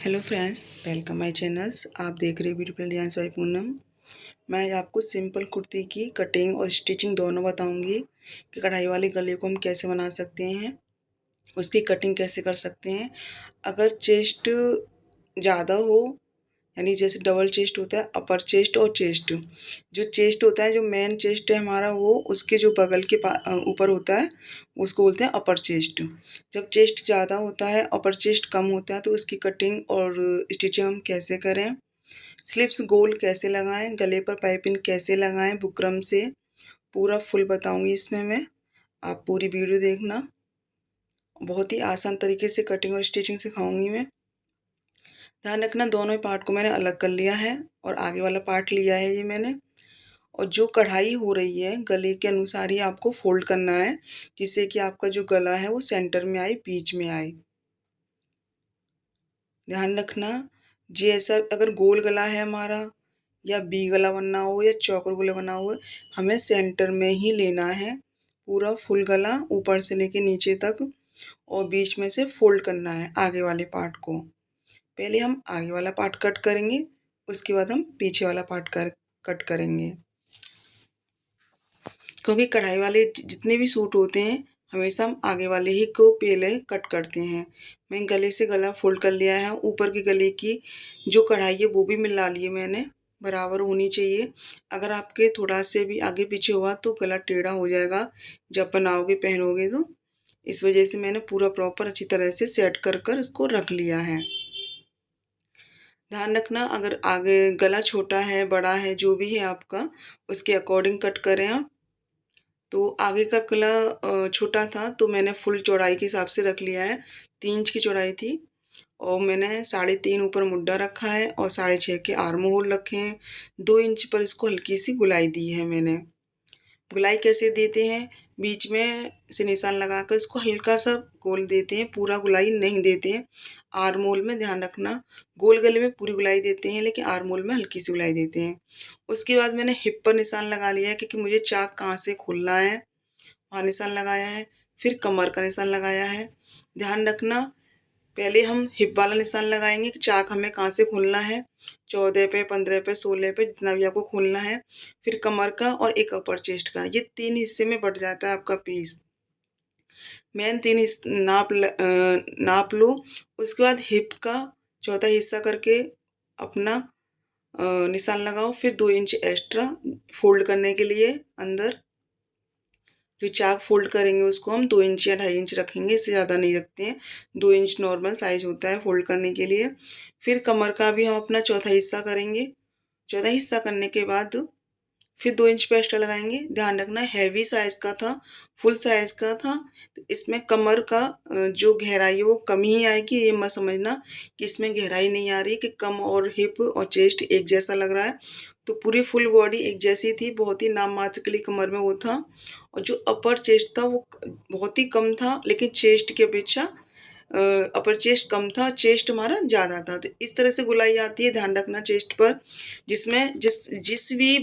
Hello friends, welcome my channels. आप देख रहे हैं ब्यूटीफुल डिजाइन्स बाय पूनम। मैं आज आपको सिंपल कुर्ती की कटिंग और स्टिचिंग दोनों बताऊंगी कि कढ़ाई वाले गले को हम कैसे बना सकते हैं, उसकी कटिंग कैसे कर सकते हैं। अगर चेस्ट ज़्यादा हो, यानी जैसे डबल चेस्ट होता है, अपर चेस्ट और चेस्ट, जो चेस्ट होता है, जो मेन चेस्ट है हमारा, वो उसके जो बगल के ऊपर होता है, उसको बोलते हैं अपर चेस्ट। जब चेस्ट ज़्यादा होता है, अपर चेस्ट कम होता है, तो उसकी कटिंग और स्टिचिंग हम कैसे करें, स्लिप्स गोल कैसे लगाएं, गले पर पाइपिंग कैसे लगाएं बुकरम से, पूरा फुल बताऊंगी इसमें मैं। आप पूरी वीडियो देखना। बहुत ही आसान तरीके से कटिंग और स्टिचिंग सिखाऊंगी मैं। ध्यान रखना, दोनों ही पार्ट को मैंने अलग कर लिया है और आगे वाला पार्ट लिया है ये मैंने। और जो कढ़ाई हो रही है गले के अनुसार ही आपको फोल्ड करना है, जिससे कि आपका जो गला है वो सेंटर में आए, बीच में आए। ध्यान रखना, जी ऐसा अगर गोल गला है हमारा, या बी गला बनना हो या चौकर गला बना हो, हमें सेंटर में ही लेना है पूरा फुल गला, ऊपर से लेके नीचे तक, और बीच में से फोल्ड करना है आगे वाले पार्ट को। पहले हम आगे वाला पार्ट कट करेंगे, उसके बाद हम पीछे वाला पार्ट कट करेंगे। क्योंकि कढ़ाई वाले जितने भी सूट होते हैं, हमेशा हम आगे वाले ही को पहले कट करते हैं। मैं गले से गला फोल्ड कर लिया है, ऊपर के गले की जो कढ़ाई है वो भी मिला ली है मैंने, बराबर होनी चाहिए। अगर आपके थोड़ा से भी आगे पीछे हुआ तो गला टेढ़ा हो जाएगा जब बनाओगे, पहनोगे तो। इस वजह से मैंने पूरा प्रॉपर अच्छी तरह से सेट कर कर इसको रख लिया है। ध्यान रखना, अगर आगे गला छोटा है, बड़ा है, जो भी है आपका, उसके अकॉर्डिंग कट करें आप। तो आगे का गला छोटा था तो मैंने फुल चौड़ाई के हिसाब से रख लिया है। 3 इंच की चौड़ाई थी और मैंने 3.5 ऊपर मुड्डा रखा है और 6.5 के आर्म होल रखे हैं। 2 इंच पर इसको हल्की सी गुलाई दी है मैंने। गुलाई कैसे देते हैं, बीच में से निशान लगाकर इसको हल्का सा गोल देते हैं, पूरा गुलाई नहीं देते हैं। आर्म होल में ध्यान रखना, गोल गले में पूरी गुलाई देते हैं लेकिन आर्म होल में हल्की सी गुलाई देते हैं। उसके बाद मैंने हिप पर निशान लगा लिया है, क्योंकि मुझे चाक कहाँ से खोलना है वहाँ निशान लगाया है। फिर कमर का निशान लगाया है। ध्यान रखना, पहले हम हिप वाला निशान लगाएंगे कि चाक हमें कहाँ से खोलना है, 14 पे, 15 पे, 16 पे, जितना भी आपको खोलना है। फिर कमर का और एक अपर चेस्ट का, ये 3 हिस्से में बट जाता है आपका पीस। मेन 3 नाप लो। उसके बाद हिप का चौथा हिस्सा करके अपना निशान लगाओ। फिर 2 इंच एक्स्ट्रा फोल्ड करने के लिए अंदर, जो चाक फोल्ड करेंगे उसको हम 2 इंच या 2.5 इंच रखेंगे, इससे ज़्यादा नहीं रखते हैं। 2 इंच नॉर्मल साइज होता है फोल्ड करने के लिए। फिर कमर का भी हम अपना चौथा हिस्सा करेंगे। चौथा हिस्सा करने के बाद फिर 2 इंच पे एक्स्ट्रा लगाएंगे। ध्यान रखना, हैवी साइज का था, फुल साइज का था, तो इसमें कमर का जो गहराई है वो कम ही आएगी। ये मत समझना कि इसमें गहराई नहीं आ रही, कि कम और हिप और चेस्ट एक जैसा लग रहा है। तो पूरी फुल बॉडी एक जैसी थी, बहुत ही नाम मात्र के लिए कमर में वो था। और जो अपर चेस्ट था वो बहुत ही कम था, लेकिन चेस्ट की अपेक्षा अपर चेस्ट कम था, चेस्ट हमारा ज़्यादा था। तो इस तरह से गुलाई आती है, ध्यान रखना चेस्ट पर। जिसमें जिस जिस भी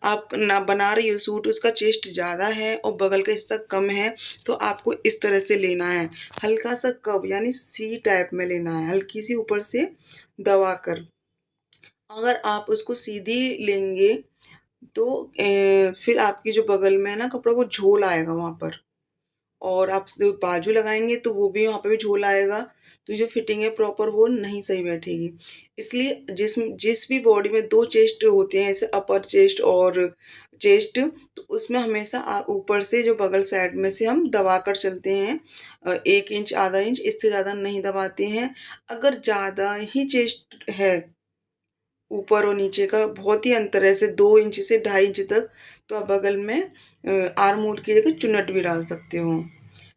आप ना बना रही हो सूट, उसका चेस्ट ज़्यादा है और बगल का हिस्सा कम है, तो आपको इस तरह से लेना है। हल्का सा कव यानी सी टाइप में लेना है, हल्की सी ऊपर से दबा कर। अगर आप उसको सीधी लेंगे तो फिर आपकी जो बगल में है ना कपड़ा, वो झोल आएगा वहाँ पर। और आप जो बाजू लगाएंगे तो वो भी वहाँ पे भी झोल आएगा, तो जो फिटिंग है प्रॉपर वो नहीं सही बैठेगी। इसलिए जिस भी बॉडी में 2 चेस्ट होते हैं, जैसे अपर चेस्ट और चेस्ट, तो उसमें हमेशा ऊपर से जो बगल साइड में से हम दबा कर चलते हैं। 1 इंच, आधा इंच, इससे ज़्यादा नहीं दबाते हैं। अगर ज़्यादा ही चेस्ट है, ऊपर और नीचे का बहुत ही अंतर है, ऐसे 2 इंच से 2.5 इंच तक, तो आप बगल में आर्म होल की जगह चुन्नट भी डाल सकते हो।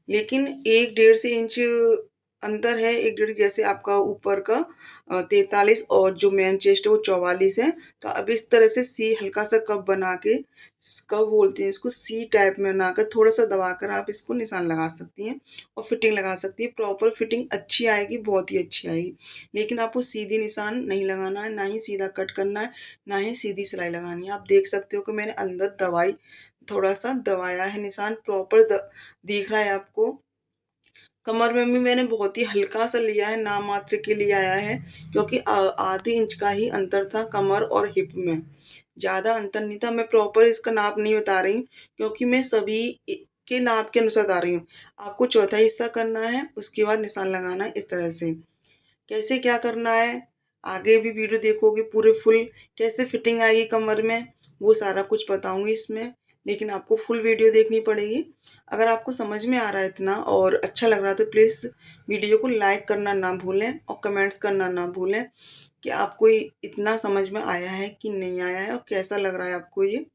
लेकिन 1 से 1.5 इंच अंतर है, 1 डेढ़, जैसे आपका ऊपर का 43 और जो मेन चेस्ट है वो 44 है। तो अब इस तरह से सी हल्का सा कप बना के, कप बोलते हैं इसको, सी टाइप में बनाकर थोड़ा सा दबाकर आप इसको निशान लगा सकती हैं और फिटिंग लगा सकती है। प्रॉपर फिटिंग अच्छी आएगी, बहुत ही अच्छी आएगी। लेकिन आपको सीधी निशान नहीं लगाना है, ना ही सीधा कट करना है, ना ही सीधी सिलाई लगानी है। आप देख सकते हो कि मैंने अंदर थोड़ा सा दबाया है, निशान प्रॉपर दिख रहा है आपको। कमर में भी मैंने बहुत ही हल्का सा लिया है, नाम मात्र के लिए आया है, क्योंकि आधे इंच का ही अंतर था कमर और हिप में, ज़्यादा अंतर नहीं था। मैं प्रॉपर इसका नाप नहीं बता रही हूँ, क्योंकि मैं सभी के नाप के अनुसार बता रही हूँ। आपको चौथा हिस्सा करना है, उसके बाद निशान लगाना है इस तरह से। कैसे क्या करना है, आगे भी वीडियो देखोगे पूरे फुल, कैसे फिटिंग आएगी कमर में, वो सारा कुछ बताऊंगी इसमें, लेकिन आपको फुल वीडियो देखनी पड़ेगी। अगर आपको समझ में आ रहा है इतना और अच्छा लग रहा है तो प्लीज़ वीडियो को लाइक करना ना भूलें और कमेंट्स करना ना भूलें कि आपको इतना समझ में आया है कि नहीं आया है और कैसा लग रहा है आपको ये।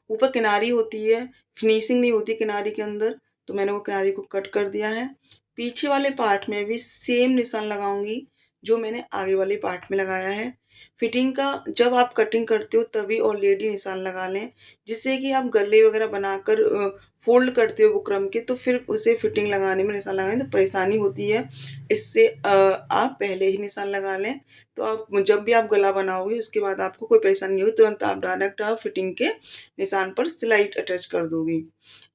ऊपर किनारी होती है, फिनिशिंग नहीं होती किनारी के अंदर, तो मैंने वो किनारी को कट कर दिया है। पीछे वाले पार्ट में भी सेम निशान लगाऊंगी जो मैंने आगे वाले पार्ट में लगाया है। फिटिंग का जब आप कटिंग करते हो तभी ऑलरेडी निशान लगा लें, जिससे कि आप गले वगैरह बनाकर फोल्ड करते हो बुकरम के, तो फिर उसे फिटिंग लगाने में, निशान लगाने में तो परेशानी होती है। इससे आप पहले ही निशान लगा लें, तो आप जब भी आप गला बनाओगे उसके बाद आपको कोई परेशानी नहीं होगी, तुरंत आप डायरेक्ट आप फिटिंग के निशान पर सिलाई अटैच कर दोगी।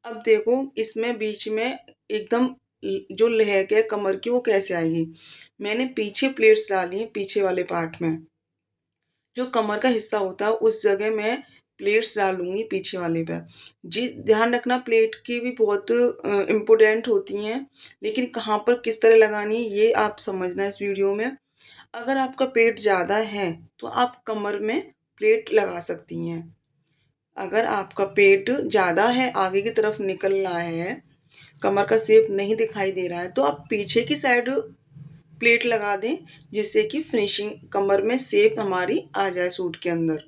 अब देखो इसमें बीच में एकदम जो लहक है कमर की वो कैसे आएगी। मैंने पीछे प्लेट्स डाली हैं, पीछे वाले पार्ट में जो कमर का हिस्सा होता है उस जगह मैं प्लेट्स डालूंगी पीछे वाले पर। जी ध्यान रखना, प्लेट की भी बहुत इम्पोर्टेंट होती हैं, लेकिन कहाँ पर किस तरह लगानी है ये आप समझना इस वीडियो में। अगर आपका पेट ज़्यादा है तो आप कमर में प्लेट लगा सकती हैं। अगर आपका पेट ज़्यादा है, आगे की तरफ निकल रहा है, कमर का शेप नहीं दिखाई दे रहा है, तो आप पीछे की साइड प्लेट लगा दें, जिससे कि फिनिशिंग कमर में शेप हमारी आ जाए सूट के अंदर।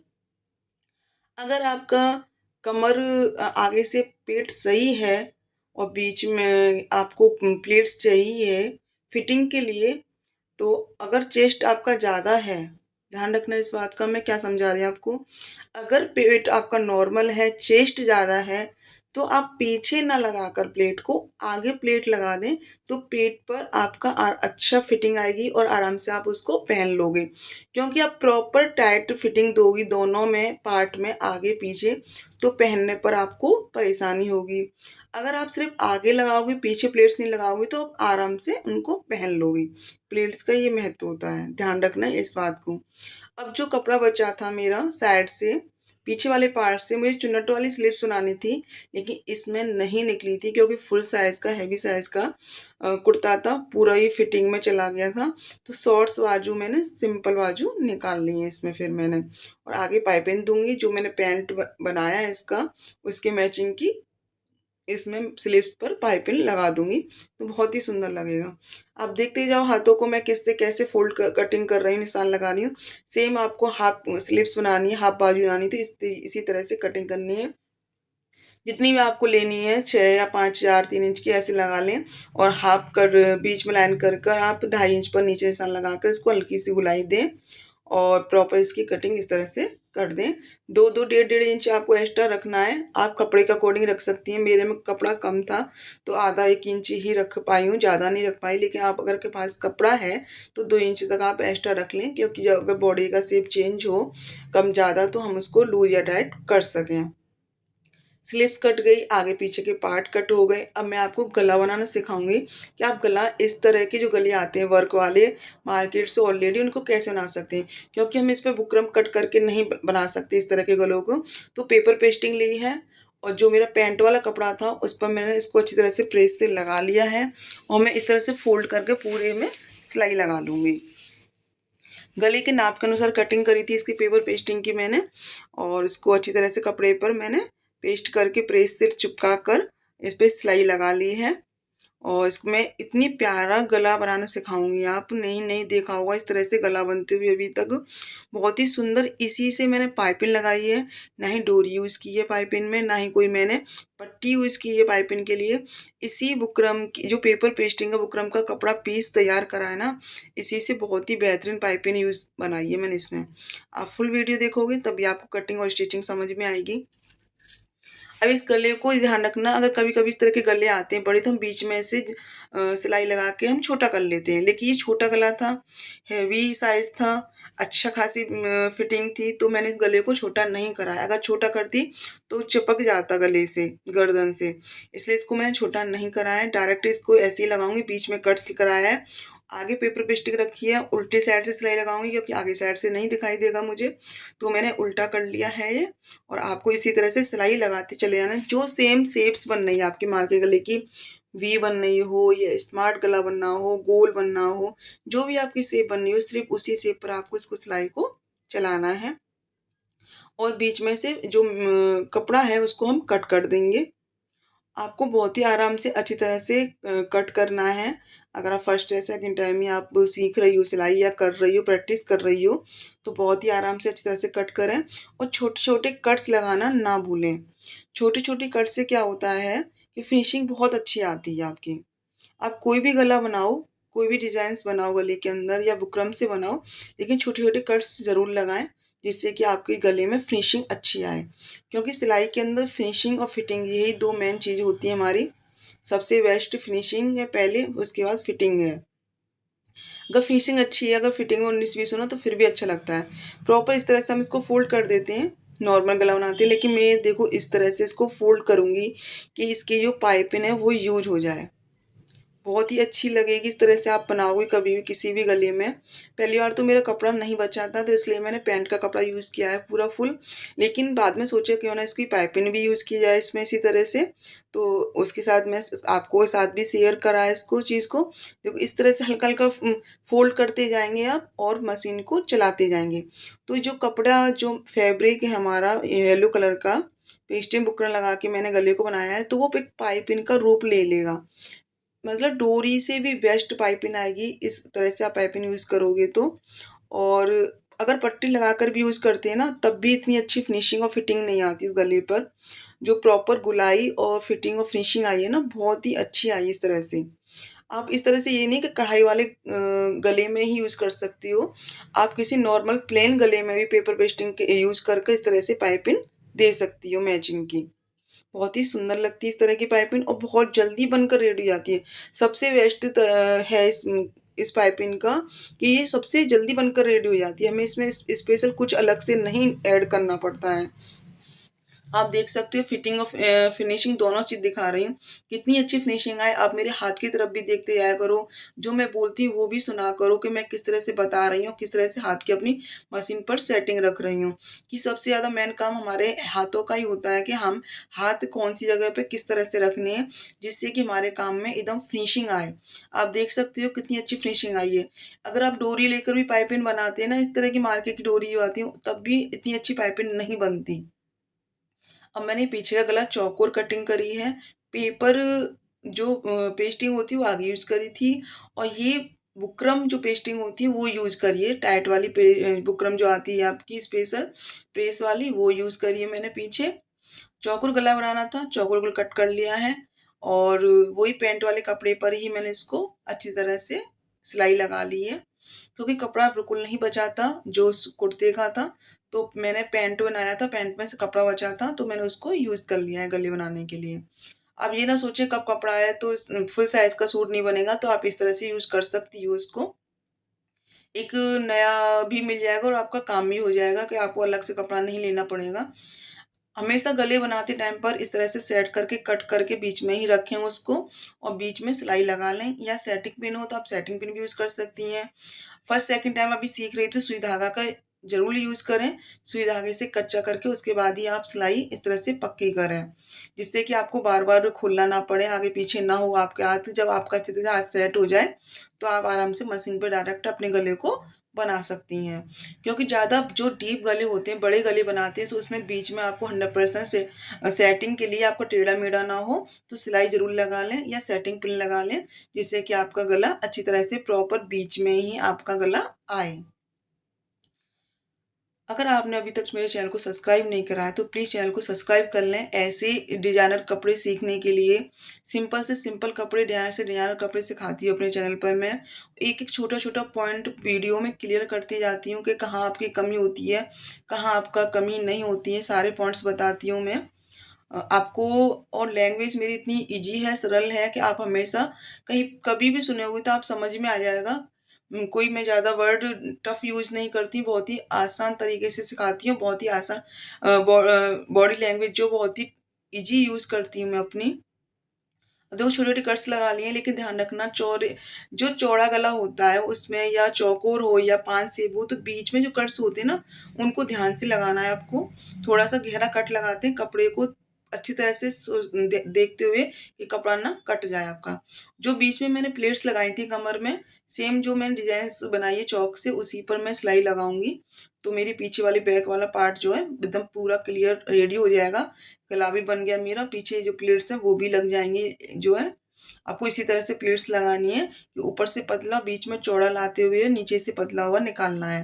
अगर आपका कमर आगे से पेट सही है और बीच में आपको प्लेट्स चाहिए फिटिंग के लिए, तो अगर चेस्ट आपका ज़्यादा है, ध्यान रखना इस बात का, मैं क्या समझा रही हूँ आपको। अगर पेट आपका नॉर्मल है, चेस्ट ज़्यादा है, तो आप पीछे ना लगाकर प्लेट को आगे प्लेट लगा दें, तो पेट पर आपका अच्छा फिटिंग आएगी और आराम से आप उसको पहन लोगे। क्योंकि आप प्रॉपर टाइट फिटिंग दोगी दोनों में पार्ट में, आगे पीछे, तो पहनने पर आपको परेशानी होगी। अगर आप सिर्फ आगे लगाओगे, पीछे प्लेट्स नहीं लगाओगे, तो आप आराम से उनको पहन लोगे। प्लेट्स का ये महत्व होता है, ध्यान रखना इस बात को। अब जो कपड़ा बचा था मेरा साइड से, पीछे वाले पार्ट से, मुझे चुन्नट वाली स्लीव्स बनानी थी, लेकिन इसमें नहीं निकली थी क्योंकि फुल साइज़ का हैवी साइज़ का कुर्ता था, पूरा ही फिटिंग में चला गया था। तो शॉर्ट्स बाजू मैंने सिंपल बाजू निकाल ली है इसमें, फिर मैंने और आगे पाइपिंग दूंगी, जो मैंने पैंट बनाया है इसका उसके मैचिंग की इसमें स्लीव्स पर पाइपिंग लगा दूंगी, तो बहुत ही सुंदर लगेगा। आप देखते ही जाओ हाथों को मैं किससे कैसे फोल्ड कटिंग कर रही हूँ, निशान लगा रही हूँ। सेम आपको हाफ स्लीव्स बनानी है, हाफ बाजू बनानी थी, इसी तरह से कटिंग करनी है। जितनी भी आपको लेनी है, 6 या 5 4 3 इंच की ऐसे लगा लें, और हाफ कर बीच में लाइन कर कर आप 2.5 इंच पर नीचे निशान लगाकर इसको हल्की सी गुलाई दें और प्रॉपर इसकी कटिंग इस तरह से कर दें। 2 2 1.5 1.5 इंच आपको एक्स्ट्रा रखना है, आप कपड़े के अकॉर्डिंग रख सकती हैं। मेरे में कपड़ा कम था तो आधा 1 इंच ही रख पाई हूँ, ज़्यादा नहीं रख पाई, लेकिन आप अगर के पास कपड़ा है तो 2 इंच तक आप एक्स्ट्रा रख लें, क्योंकि जब अगर बॉडी का शेप चेंज हो कम ज़्यादा तो हम उसको लूज या टाइट कर सकें। स्लीव्स कट गई, आगे पीछे के पार्ट कट हो गए। अब मैं आपको गला बनाना सिखाऊंगी कि आप गला इस तरह के जो गले आते हैं वर्क वाले मार्केट से ऑलरेडी, उनको कैसे बना सकते हैं, क्योंकि हम इस पर बुकरम कट करके नहीं बना सकते इस तरह के गलों को। तो पेपर पेस्टिंग ली है और जो मेरा पैंट वाला कपड़ा था उस पर मैंने इसको अच्छी तरह से प्रेस से लगा लिया है, और मैं इस तरह से फोल्ड करके पूरे में सिलाई लगा लूँगी। गले के नाप के अनुसार कटिंग करी थी इसकी पेपर पेस्टिंग की मैंने, और इसको अच्छी तरह से कपड़े पर मैंने पेस्ट करके प्रेस से चिपका कर इस पर सिलाई लगा ली है। और इसमें इतनी प्यारा गला बनाना सिखाऊंगी, आप नहीं नहीं देखा होगा इस तरह से गला बनते हुए अभी तक, बहुत ही सुंदर। इसी से मैंने पाइपिंग लगाई है, ना ही डोरी यूज़ की है पाइपिंग में, ना ही कोई मैंने पट्टी यूज़ की है पाइपिंग के लिए। इसी बुकरम की जो पेपर पेस्टिंग का बुकरम का कपड़ा पीस तैयार करा है ना, इसी से बहुत ही बेहतरीन पाइपिंग यूज़ बनाई है मैंने इसमें। आप फुल वीडियो देखोगे तभी आपको कटिंग और स्टिचिंग समझ में आएगी। अब इस गले को ध्यान रखना, अगर कभी कभी इस तरह के गले आते हैं बड़े तो हम बीच में से सिलाई लगा के हम छोटा कर लेते हैं, लेकिन ये छोटा गला था, हैवी साइज था, अच्छा खासी फिटिंग थी, तो मैंने इस गले को छोटा नहीं कराया। अगर छोटा करती तो चिपक जाता गले से, गर्दन से, इसलिए इसको मैंने छोटा नहीं कराया है। डायरेक्ट इसको ऐसे ही लगाऊंगी, बीच में कट्स कराया है। आगे पेपर पेस्टिंग रखी है, उल्टे साइड से सिलाई लगाऊंगी क्योंकि आगे साइड से नहीं दिखाई देगा मुझे, तो मैंने उल्टा कर लिया है ये। और आपको इसी तरह से सिलाई लगाते चले जाना, जो सेम शेप्स बन रही है आपकी मार्केट गले की, वी बन रही हो या स्मार्ट गला बनना हो, गोल बनना हो, जो भी आपकी शेप बन रही हो, सिर्फ उसी शेप पर आपको इसको सिलाई को चलाना है। और बीच में से जो कपड़ा है उसको हम कट कर देंगे। आपको बहुत ही आराम से अच्छी तरह से कट करना है। अगर आप फर्स्ट या सेकंड टाइम ही आप सीख रही हो सिलाई या कर रही हो, प्रैक्टिस कर रही हो, तो बहुत ही आराम से अच्छी तरह से कट करें और छोटे छोटे कट्स लगाना ना भूलें। छोटी छोटी कट से क्या होता है कि फिनिशिंग बहुत अच्छी आती है आपकी। आप कोई भी गला बनाओ, कोई भी डिजाइन बनाओ गले के अंदर या बुकरम से बनाओ, लेकिन छोटे छोटे कट्स जरूर लगाएं, जिससे कि आपके गले में फिनिशिंग अच्छी आए। क्योंकि सिलाई के अंदर फिनिशिंग और फिटिंग, यही दो मेन चीज़ होती है हमारी। सबसे बेस्ट फिनिशिंग है पहले, उसके बाद फिटिंग है। अगर फिनिशिंग अच्छी है, अगर फिटिंग में 19-20 हो ना, तो फिर भी अच्छा लगता है। प्रॉपर इस तरह से हम इसको फोल्ड कर देते हैं, नॉर्मल गला बनाते हैं, लेकिन मैं देखो इस तरह से इसको फोल्ड करूंगी कि इसकी जो पाइपिंग है वो यूज हो जाए। बहुत ही अच्छी लगेगी इस तरह से आप बनाओगे कभी भी किसी भी गले में। पहली बार तो मेरा कपड़ा नहीं बचा था, तो इसलिए मैंने पैंट का कपड़ा यूज़ किया है पूरा फुल, लेकिन बाद में सोचा क्यों ना इसकी पाइपिंग भी यूज़ की जाए इसमें इसी तरह से। तो उसके साथ मैं आपको साथ भी शेयर करा है इसको, चीज़ को। देखो इस तरह से हल्का हल्का फोल्ड करते जाएंगे आप और मशीन को चलाते जाएंगे, तो जो कपड़ा, जो फैब्रिक है हमारा येलो कलर का, पेस्टिंग बुकरम लगा के मैंने गले को बनाया है, तो वो एक पाइपिंग का रूप ले लेगा। मतलब डोरी से भी बेस्ट पाइपिंग आएगी इस तरह से आप पाइपिंग यूज़ करोगे तो। और अगर पट्टी लगाकर भी यूज़ करते हैं ना, तब भी इतनी अच्छी फिनिशिंग और फिटिंग नहीं आती इस गले पर। जो प्रॉपर गुलाई और फिटिंग और फिनिशिंग आई है ना, बहुत ही अच्छी आई इस तरह से। आप इस तरह से, ये नहीं कि कढ़ाई वाले गले में ही यूज़ कर सकती हो, आप किसी नॉर्मल प्लेन गले में भी पेपर पेस्टिंग के यूज़ करके इस तरह से पाइपिंग दे सकती हो मैचिंग की। बहुत ही सुंदर लगती है इस तरह की पाइपिंग और बहुत जल्दी बनकर रेडी हो जाती है। सबसे बेस्ट है इस पाइपिंग का कि ये सबसे जल्दी बनकर रेडी हो जाती है, हमें इसमें स्पेशल कुछ अलग से नहीं ऐड करना पड़ता है। आप देख सकते हो फिटिंग और फिनिशिंग दोनों चीज दिखा रही हूँ, कितनी अच्छी फिनिशिंग आए। आप मेरे हाथ की तरफ भी देखते जाया करो, जो मैं बोलती हूँ वो भी सुना करो कि मैं किस तरह से बता रही हूँ, किस तरह से हाथ की अपनी मशीन पर सेटिंग रख रही हूँ। कि सबसे ज्यादा मेन काम हमारे हाथों का ही होता है कि हम हाथ कौन सी जगह पे किस तरह से रखने हैं, जिससे कि हमारे काम में एकदम फिनिशिंग आए। आप देख सकते हो कितनी अच्छी फिनिशिंग आई है। अगर आप डोरी लेकर भी पाइपिंग बनाते हैं ना, इस तरह की मार्केट की डोरी जो आती है, तब भी इतनी अच्छी पाइपिंग नहीं बनती। अब मैंने पीछे का गला चौकोर कटिंग करी है, पेपर जो पेस्टिंग होती है वो आगे यूज करी थी, और ये बुकरम जो पेस्टिंग होती है वो यूज करी है, टाइट वाली बुकरम जो आती है आपकी स्पेशल प्रेस वाली, वो यूज करी है मैंने पीछे। चौकोर गला बनाना था, चौकोर गला कट कर लिया है, और वही पेंट वाले कपड़े पर ही मैंने इसको अच्छी तरह से सिलाई लगा ली है। क्योंकि कपड़ा बिल्कुल नहीं बचा था जो उस कुर्ते का था, तो मैंने पैंट बनाया था, पैंट में से कपड़ा बचा था, तो मैंने उसको यूज कर लिया है गले बनाने के लिए। आप ये ना सोचे कब कपड़ा आया तो फुल साइज का सूट नहीं बनेगा, तो आप इस तरह से यूज कर सकती हो इसको। एक नया भी मिल जाएगा और आपका काम भी हो जाएगा कि आपको अलग से कपड़ा नहीं लेना पड़ेगा। हमेशा गले बनाते टाइम पर इस तरह से सेट करके कट करके बीच में ही रखें उसको, और बीच में सिलाई लगा लें, या सेटिंग पिन हो तो आप सेटिंग पिन भी यूज कर सकती हैं। फर्स्ट सेकंड टाइम अभी सीख रही तो सुई धागा का जरूर यूज करें, सुई धागे से कच्चा करके उसके बाद ही आप सिलाई इस तरह से पक्की करें, जिससे कि आपको बार बार खोलना ना पड़े, आगे पीछे ना हो आपके हाथ। जब आपका अच्छे से हाथ सेट हो जाए, तो आप आराम से मशीन पर डायरेक्ट अपने गले को बना सकती हैं। क्योंकि ज़्यादा जो डीप गले होते हैं, बड़े गले बनाते हैं, तो उसमें बीच में आपको 100% से सेटिंग के लिए आपको टेढ़ा मेढ़ा ना हो, तो सिलाई जरूर लगा लें या सेटिंग पिन लगा लें, जिससे कि आपका गला अच्छी तरह से प्रॉपर बीच में ही आपका गला आए। अगर आपने अभी तक मेरे चैनल को सब्सक्राइब नहीं करा है, तो प्लीज़ चैनल को सब्सक्राइब कर लें, ऐसे डिजाइनर कपड़े सीखने के लिए। सिंपल से सिंपल कपड़े, डिजाइनर से डिजाइनर कपड़े सिखाती हूँ अपने चैनल पर मैं। एक एक छोटा छोटा पॉइंट वीडियो में क्लियर करती जाती हूँ कि कहाँ आपकी कमी होती है, कहाँ आपका कमी नहीं होती है, सारे पॉइंट्स बताती हूँ मैं। आपको और लैंग्वेज मेरी इतनी ईज़ी है, सरल है कि आप हमेशा कहीं कभी भी सुने होंगे तो आप समझ में आ जाएगा। कोई मैं ज़्यादा वर्ड टफ़ यूज़ नहीं करती, बहुत ही आसान तरीके से सिखाती हूँ, बहुत ही आसान बॉडी लैंग्वेज जो बहुत ही ईज़ी यूज़ करती हूँ मैं अपनी। अब देखो छोटे-छोटे कट्स लगा लिए हैं, लेकिन ध्यान रखना जो चौड़ा गला होता है उसमें या चौकोर हो या पान सेब हो, तो बीच में जो कट्स होते हैं ना, उनको ध्यान से लगाना है आपको। थोड़ा-सा गहरा कट लगाते हैं, कपड़े को अच्छी तरह से देखते हुए कि कपड़ा ना कट जाए आपका। जो बीच में मैंने प्लेट्स लगाई थी कमर में, सेम जो मैंने डिज़ाइन्स बनाई है चॉक से, उसी पर मैं सिलाई लगाऊँगी। तो मेरी पीछे वाली बैक वाला पार्ट जो है एकदम पूरा क्लियर रेडी हो जाएगा। गला भी बन गया मेरा, पीछे जो प्लेट्स हैं वो भी लग जाएँगी जो है। आपको इसी तरह से प्लेट्स लगानी है कि ऊपर से पतला, बीच में चौड़ा लाते हुए नीचे से पतला हुआ निकालना है।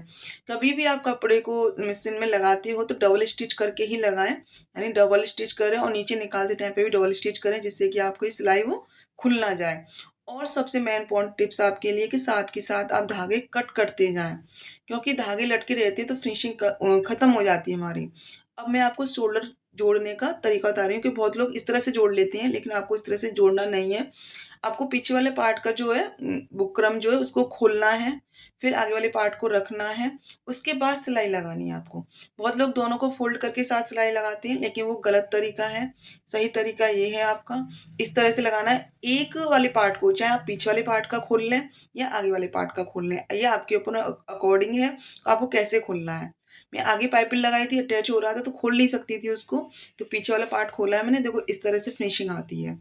कभी भी आप कपड़े को मशीन में लगाते हो तो डबल स्टिच करके ही लगाएँ, यानी डबल स्टिच करें और नीचे निकालते टाइम पे भी डबल स्टिच करें, जिससे कि आपकी सिलाई वो खुल ना जाए। और सबसे मेन पॉइंट टिप्स आपके लिए कि साथ के साथ आप धागे कट करते जाएँ, क्योंकि धागे लटके रहते हैं तो फिनिशिंग खत्म हो जाती है हमारी। अब मैं आपको शोल्डर जोड़ने का तरीका बता रही हूँ कि बहुत लोग इस तरह से जोड़ लेते हैं, लेकिन आपको इस तरह से जोड़ना नहीं है। आपको पीछे वाले पार्ट का जो है बुकरम जो है उसको खोलना है, फिर आगे वाले पार्ट को रखना है, उसके बाद सिलाई लगानी है आपको। बहुत लोग दोनों को फ़ोल्ड करके साथ सिलाई लगाते हैं, लेकिन वो गलत तरीका है। सही तरीका ये है आपका, इस तरह से लगाना है। एक वाले पार्ट को चाहे आप पीछे वाले पार्ट का खोल लें या आगे वाले पार्ट का खोल लें, ये आपके ऊपर अकॉर्डिंग है, आपको कैसे खोलना है। मैं आगे पाइपिंग लगाई थी, अटैच हो रहा था तो खोल नहीं सकती थी उसको, तो पीछे वाला पार्ट खोला है मैंने, देखो इस तरह से फिनिशिंग आती है।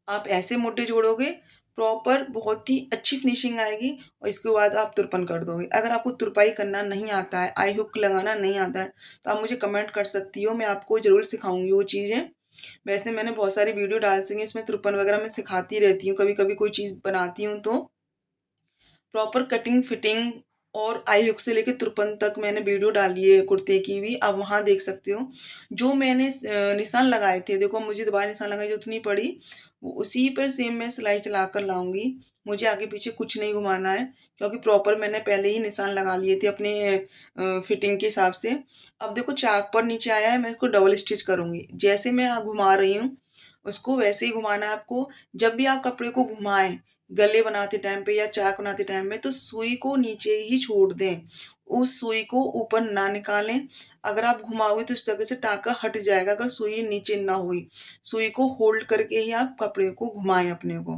आप ऐसे मोटे जोड़ोगे, प्रॉपर बहुत ही अच्छी फिनिशिंग आएगी और इसके बाद आप तुरपन कर दोगे। अगर आपको तुरपाई करना नहीं आता है, आई हुक लगाना नहीं आता है, तो आप मुझे कमेंट कर सकती हो, मैं आपको ज़रूर सिखाऊँगी वो चीज़ें। वैसे मैंने बहुत सारी वीडियो डाल सी हैं, इसमें तुरपन वगैरह मैं सिखाती रहती हूँ, कभी-कभी कोई चीज़ बनाती हूँ तो। प्रॉपर कटिंग, फिटिंग और आई हुक से लेके तुरपन तक मैंने वीडियो डाली है कुर्ते की भी, आप वहाँ देख सकते हो। जो मैंने निशान लगाए थे, देखो मुझे दोबारा निशान लगाई जो उतनी पड़ी, वो उसी पर सेम मैं सिलाई चला कर लाऊँगी। मुझे आगे पीछे कुछ नहीं घुमाना है, क्योंकि प्रॉपर मैंने पहले ही निशान लगा लिए थे अपने फिटिंग के हिसाब से। अब देखो चाक पर नीचे आया है, मैं इसको डबल स्टिच करूँगी। जैसे मैं घुमा रही हूँ, उसको वैसे ही घुमाना है आपको। जब भी आप कपड़े को घुमाएँ, गले बनाते टाइम पे या चाक बनाते टाइम में, तो सुई को नीचे ही छोड़ दें, उस सुई को ऊपर ना निकालें। अगर आप घुमाओगे तो इस तरह से टाँका हट जाएगा, अगर सुई नीचे ना हुई। सुई को होल्ड करके ही आप कपड़े को घुमाएँ अपने को,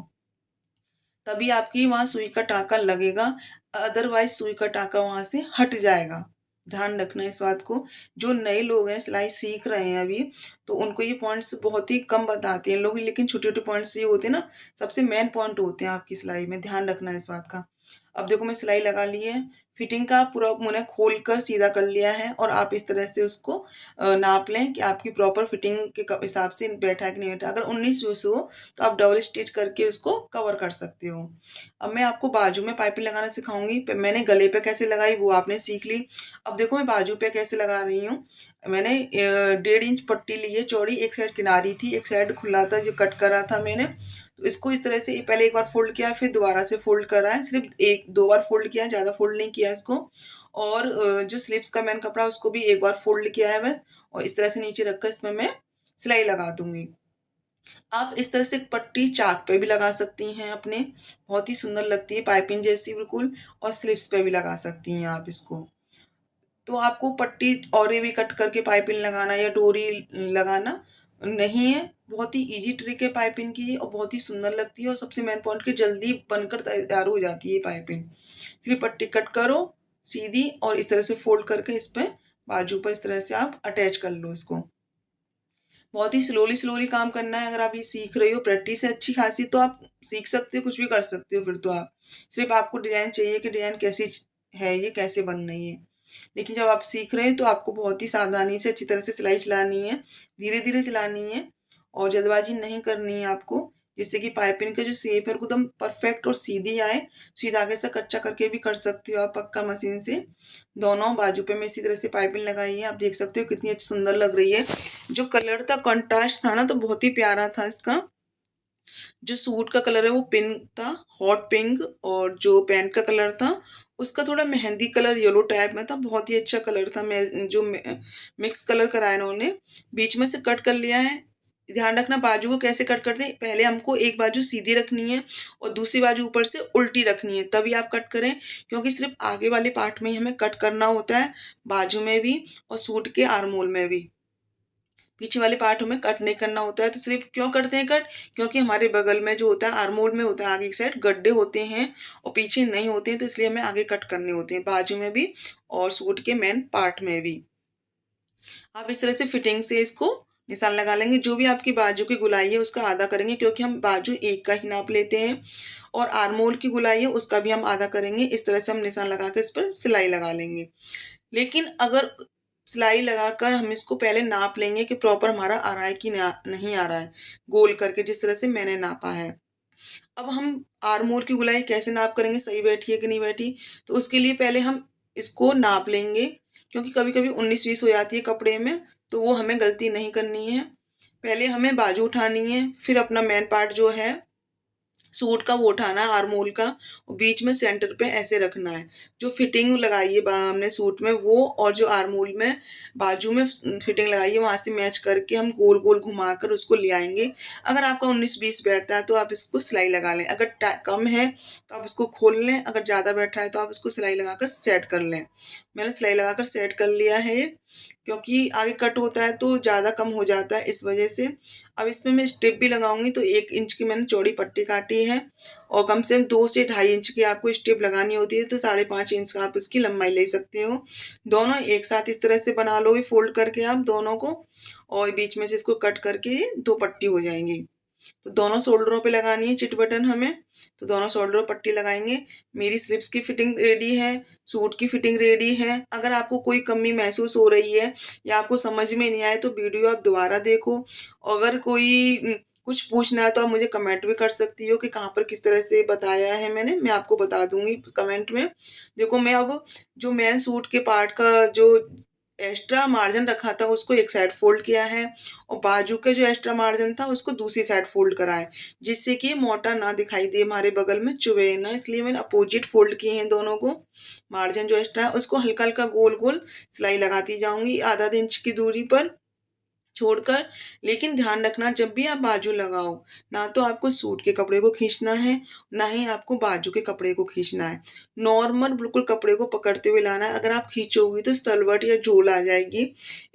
तभी आपकी वहाँ सुई का टाँका लगेगा, अदरवाइज़ सुई का टाँका वहाँ से हट जाएगा। ध्यान रखना इस बात को। जो नए लोग हैं, सिलाई सीख रहे हैं अभी, तो उनको ये पॉइंट्स बहुत ही कम बताते हैं लोग, लेकिन छोटे-छोटे पॉइंट्स ये होते हैं ना, सबसे मेन पॉइंट होते हैं आपकी सिलाई में, ध्यान रखना है इस बात का। अब देखो मैं सिलाई लगा ली है, फिटिंग का पूरा मैंने खोल कर सीधा कर लिया है और आप इस तरह से उसको नाप लें कि आपकी प्रॉपर फिटिंग के हिसाब से बैठा है कि नहीं बैठा। अगर 19-20 हो तो आप डबल स्टिच करके उसको कवर कर सकते हो। अब मैं आपको बाजू में पाइपिंग लगाना सिखाऊंगी। मैंने गले पे कैसे लगाई वो आपने सीख ली। अब देखो मैं बाजू पे कैसे लगा रही हूँ। मैंने 1.5 इंच पट्टी ली है चौड़ी, एक साइड किनारी थी, एक साइड खुला था जो कट करा था मैंने। तो इसको इस तरह से पहले एक बार फोल्ड किया, फिर दोबारा से फोल्ड करा है, सिर्फ एक दो बार फोल्ड किया है, ज़्यादा फोल्ड नहीं किया इसको। और जो स्लीव्स का मैन कपड़ा है उसको भी एक बार फोल्ड किया है बस, और इस तरह से नीचे रखकर इसमें मैं सिलाई लगा दूंगी। आप इस तरह से पट्टी चाक पे भी लगा सकती हैं अपने, बहुत ही सुंदर लगती है पाइपिंग जैसी बिल्कुल, और स्लीव्स पे भी लगा सकती हैं आप इसको। तो आपको पट्टी और भी कट करके पाइपिंग लगाना या डोरी लगाना नहीं है। बहुत ही इजी ट्रिक है पाइपिंग की और बहुत ही सुंदर लगती है, और सबसे मेन पॉइंट कि जल्दी बनकर तैयार हो जाती है पाइपिंग। सिर्फ पट्टी कट करो सीधी और इस तरह से फोल्ड करके इस पे बाजू पर इस तरह से आप अटैच कर लो इसको। बहुत ही स्लोली स्लोली काम करना है। अगर आप ये सीख रहे हो, प्रैक्टिस है अच्छी खासी, तो आप सीख सकते हो, कुछ भी कर सकते हो। फिर तो आप सिर्फ आपको डिजाइन चाहिए कि डिजाइन कैसी है, ये कैसे बन रही है। लेकिन जब आप सीख रहे हैं तो आपको बहुत ही सावधानी से अच्छी तरह से सिलाई चलानी है, धीरे धीरे चलानी है और जल्दबाजी नहीं करनी है आपको, जिससे कि पाइपिंग का जो शेप है वो एकदम परफेक्ट और सीधी आए। सुई धागे से कच्चा करके भी कर सकते हो आप पक्का मशीन से। दोनों बाजू पे मैं इसी तरह से पाइपिंग लगाई है, आप देख सकते हो कितनी अच्छी सुंदर लग रही है। जो कलर था, कंट्रास्ट था ना, तो बहुत ही प्यारा था इसका। जो सूट का कलर है वो पिंक था, हॉट पिंक, और जो पैंट का कलर था उसका थोड़ा मेहंदी कलर येलो टाइप में था। बहुत ही अच्छा कलर था। मैं जो मिक्स कलर कराया इन्होंने, बीच में से कट कर लिया है। ध्यान रखना बाजू को कैसे कट करते हैं, पहले हमको एक बाजू सीधी रखनी है और दूसरी बाजू ऊपर से उल्टी रखनी है, तभी आप कट करें। क्योंकि सिर्फ आगे वाले पार्ट में ही हमें कट करना होता है, बाजू में भी और सूट के आर्मोल में भी। पीछे वाले पार्ट हमें कट नहीं करना होता है। तो सिर्फ क्यों करते हैं कट, क्योंकि हमारे बगल में जो होता है आर्मोल में होता है आगे की साइड गड्ढे होते हैं और पीछे नहीं होते हैं, तो इसलिए हमें आगे कट करने होते हैं, बाजू में भी और सूट के मेन पार्ट में भी। आप इस तरह से फिटिंग से इसको निशान लगा लेंगे। जो भी आपकी बाजू की गुलाई है उसका आधा करेंगे, क्योंकि हम बाजू एक का ही नाप लेते हैं, और आर्मोल की गुलाई है उसका भी हम आधा करेंगे। इस तरह से हम निशान लगा के इस पर सिलाई लगा लेंगे। लेकिन अगर सिलाई लगाकर हम इसको पहले नाप लेंगे कि प्रॉपर हमारा आ रहा है कि नहीं आ रहा है, गोल करके जिस तरह से मैंने नापा है। अब हम आर्मोल की गुलाई कैसे नाप करेंगे, सही बैठी है कि नहीं बैठी, तो उसके लिए पहले हम इसको नाप लेंगे। क्योंकि कभी कभी 19-20 हो जाती है कपड़े में, तो वो हमें गलती नहीं करनी है। पहले हमें बाजू उठानी है, फिर अपना मेन पार्ट जो है सूट का वो उठाना है आर्मोल का, और बीच में सेंटर पे ऐसे रखना है। जो फिटिंग लगाई है हमने सूट में वो, और जो आर्मोल में बाजू में फिटिंग लगाई है वहां से मैच करके हम गोल गोल घुमाकर उसको ले आएंगे। अगर आपका 19-20 बैठता है तो आप इसको सिलाई लगा लें, अगर कम है तो आप इसको खोल लें, अगर ज़्यादा बैठ रहा है तो आप इसको सिलाई लगाकर सेट कर लें। मैंने सिलाई लगाकर सेट कर लिया है ये, क्योंकि आगे कट होता है तो ज़्यादा कम हो जाता है इस वजह से। अब इसमें मैं स्टेप भी लगाऊंगी, तो 1 इंच की मैंने चौड़ी पट्टी काटी है, और कम से कम 2 से 2.5 इंच की आपको स्टेप लगानी होती है, तो 5.5 इंच का आप इसकी लंबाई ले सकते हो। दोनों एक साथ इस तरह से बना लोगे फोल्ड करके आप दोनों को, और बीच में से इसको कट करके ये 2 पट्टी हो जाएंगी। तो दोनों शोल्डरों पे लगानी है चिट बटन हमें, तो दोनों शोल्डरों पट्टी लगाएंगे। मेरी स्लिप्स की फिटिंग रेडी है, सूट की फिटिंग रेडी है। अगर आपको कोई कमी महसूस हो रही है या आपको समझ में नहीं आए तो वीडियो आप दोबारा देखो। अगर कोई कुछ पूछना है तो आप मुझे कमेंट भी कर सकती हो कि कहाँ पर किस तरह से बताया है मैंने, मैं आपको बता दूंगी कमेंट में। देखो मैं अब जो मैंने सूट के पार्ट का जो एक्स्ट्रा मार्जिन रखा था उसको एक साइड फोल्ड किया है, और बाजू का जो एक्स्ट्रा मार्जिन था उसको दूसरी साइड फोल्ड करा है, जिससे कि मोटा ना दिखाई दे, हमारे बगल में चुभे ना, इसलिए मैंने अपोजिट फोल्ड किए हैं दोनों को। मार्जिन जो एक्स्ट्रा है उसको हल्का हल्का गोल गोल सिलाई लगाती जाऊंगी आधा इंच की दूरी पर छोड़कर। लेकिन ध्यान रखना जब भी आप बाजू लगाओ, ना तो आपको सूट के कपड़े को खींचना है, ना ही आपको बाजू के कपड़े को खींचना है। नॉर्मल बिल्कुल कपड़े को पकड़ते हुए लाना है। अगर आप खींचोगी तो सलवट या झोल आ जाएगी,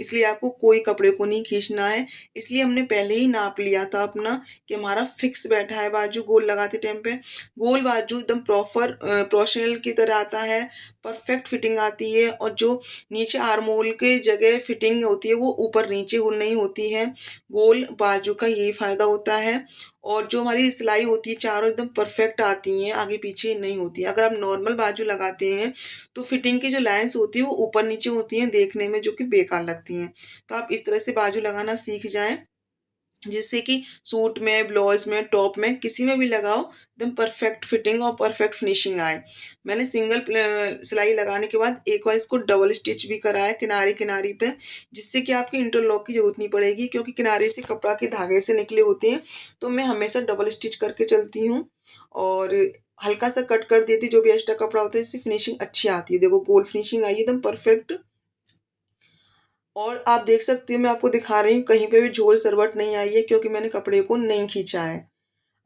इसलिए आपको कोई कपड़े को नहीं खींचना है। इसलिए हमने पहले ही नाप लिया था अपना कि हमारा फिक्स बैठा है बाजू गोल लगाते टाइम पे। गोल बाजू एकदम प्रॉपर प्रोफेशनल की तरह आता है, परफेक्ट फिटिंग आती है, और जो नीचे आर्मोल के जगह फिटिंग होती है वो ऊपर नीचे नहीं होती है। गोल बाजू का यही फायदा होता है। और जो हमारी सिलाई होती है चारों एकदम परफेक्ट आती हैं, आगे पीछे नहीं होती है। अगर आप नॉर्मल बाजू लगाते हैं तो फिटिंग की जो लाइंस होती है वो ऊपर नीचे होती हैं देखने में, जो कि बेकार लगती हैं। तो आप इस तरह से बाजू लगाना सीख जाएं, जिससे कि सूट में, ब्लाउज में, टॉप में, किसी में भी लगाओ एकदम परफेक्ट फिटिंग और परफेक्ट फिनिशिंग आए। मैंने सिंगल सिलाई लगाने के बाद एक बार इसको डबल स्टिच भी करा है किनारे किनारी पे, जिससे कि आपकी इंटरलॉक की जरूरत नहीं पड़ेगी, क्योंकि किनारे से कपड़ा के धागे से निकले होते हैं। तो मैं हमेशा डबल स्टिच करके चलती हूँ, और हल्का सा कट कर देती हूँ जो भी एक्स्ट्रा कपड़ा होता है, इससे फिनिशिंग अच्छी आती है। देखो गोल फिनिशिंग आई है एकदम परफेक्ट। और आप देख सकते हो मैं आपको दिखा रही हूँ कहीं पे भी झोल सरवट नहीं आई है, क्योंकि मैंने कपड़े को नहीं खींचा है।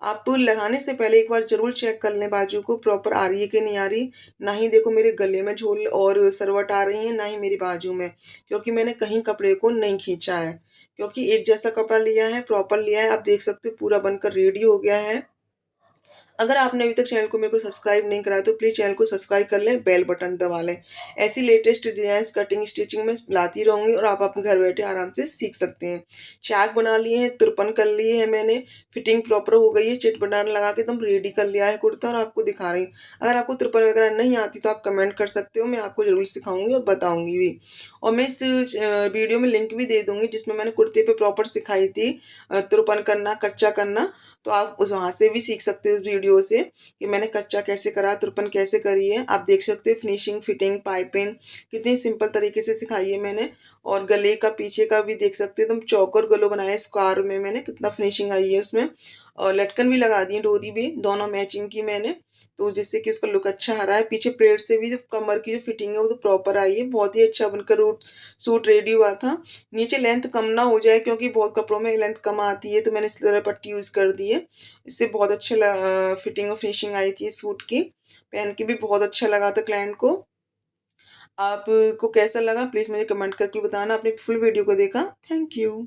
आप लगाने से पहले एक बार जरूर चेक कर लें बाजू को प्रॉपर आ रही है कि नहीं आ रही। ना ही देखो मेरे गले में झोल और सरवट आ रही है, ना ही मेरी बाजू में, क्योंकि मैंने कहीं कपड़े को नहीं खींचा है। क्योंकि एक जैसा कपड़ा लिया है, प्रॉपर लिया है। आप देख सकते हो पूरा बनकर रेडी हो गया है। अगर आपने अभी तक चैनल को मेरे को सब्सक्राइब नहीं करा तो प्लीज़ चैनल को सब्सक्राइब कर लें, बेल बटन दबा लें। ऐसी लेटेस्ट डिजाइन कटिंग स्टिचिंग में लाती रहूंगी, और आप अपने घर बैठे आराम से सीख सकते हैं। चाक बना लिए हैं, तुरपन कर लिए हैं मैंने, फिटिंग प्रॉपर हो गई है, चिट बटन लगा के एकदम रेडी कर लिया है कुर्ता, और आपको दिखा रही हूँ। अगर आपको तुरपन वगैरह नहीं आती तो आप कमेंट कर सकते हो, मैं आपको जरूर सिखाऊंगी और बताऊंगी भी। और मैं इस वीडियो में लिंक भी दे दूंगी जिसमें मैंने कुर्ते पे प्रॉपर सिखाई थी तुरपन करना, कच्चा करना, तो आप उस वहाँ से भी सीख सकते हो उस वीडियो वीडियो से कि मैंने कच्चा कैसे करा, तुरपन कैसे करी है। आप देख सकते हो फिनिशिंग, फिटिंग, पाइपिंग कितनी सिंपल तरीके से सिखाई है मैंने। और गले का पीछे का भी देख सकते हो, एकदम चौकर गलो बनाया है स्क्वायर में मैंने, कितना फिनिशिंग आई है उसमें। और लटकन भी लगा दी है, डोरी भी, दोनों मैचिंग की मैंने, तो जिससे कि उसका लुक अच्छा आ रहा है। पीछे प्लेट से भी जो कमर की जो फिटिंग है वो तो प्रॉपर आई है, बहुत ही अच्छा बनकर सूट रेडी हुआ था। नीचे लेंथ कम ना हो जाए, क्योंकि बहुत कपड़ों में लेंथ कम आती है, तो मैंने इस तरह पट्टी यूज़ कर दी है। इससे बहुत अच्छा फिटिंग और फिनिशिंग आई थी सूट की। पहन के भी बहुत अच्छा लगा था क्लाइंट को। आपको कैसा लगा प्लीज़ मुझे कमेंट करके बताना। आपने फुल वीडियो को देखा, थैंक यू।